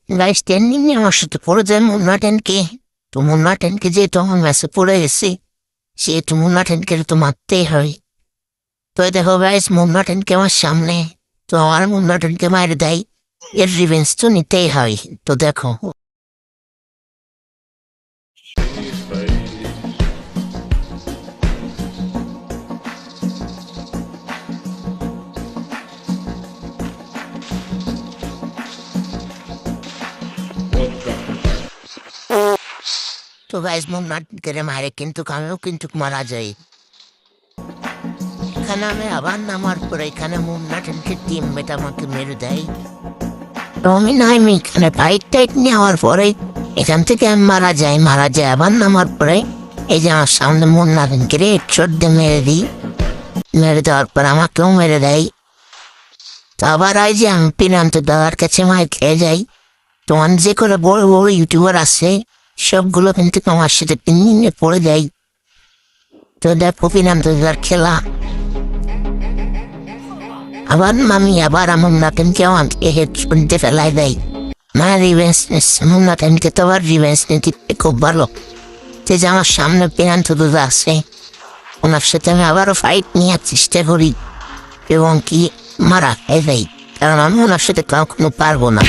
Guys trending নিয়ে আমার সাথে পড়ে যায় মুন্না টেনকে। তো মুন্না টেনকে যেহেতু আমার ম্যাচে পড়ে গেছি, সেহেতু মুন্না টেনকে তো মারতেই হয়। তো এই দেখো গাইস, মুন্না টেনকে আমার সামনে, তো আমার মুন্না টেনকে মারে দেয়, এর রিভেঞ্জ তো নিতেই হয়। তো দেখো তো গাইস, মুন্না টেনকে মারে কিন্তু আমিও কিন্তু মারা যাই। এখানে আমি আবার নামার পরে এখানে মুন্না টেনকে টিমমেট আমাকে মেরে দেয়। তো আমি নামি এখানে ফাইট টাইট নেওয়ার পরে এখান থেকে আমি মারা যাই আবার নামার পরে এই যে আমার সামনে মুন্না টেনকে হেডশট দিয়ে মেরে দিই। মেরে দেওয়ার পর আমাকেও মেরে দেয়। তো আবার এই যে আমি পিনান্ত দাদার কাছে মার খেয়ে যাই। তোমার যে করে বড় বড় ইউটিউবার আছে সবগুলো কিন্তু আমার সাথে পিনে পড়ে যায়। তো দেখো পিনান্ত দাদার খেলা। আবার মামি আবার আমার নাতেনকে আমাকে হেড শুনতে ফেলাই দেয়। মা রিভেন্স নিচ্ছে, আমার নাতেনকে তো আবার রিভেন্স নিতে খুব ভালো। যে আমার সামনে পিনান্ত দাদা আছে, ওনার সাথে আমি আবারও ফাইট নেওয়ার চেষ্টা করি এবং কি মারা খেয়ে যাই, কারণ আমি ওনার সাথে কখনো পারবো না।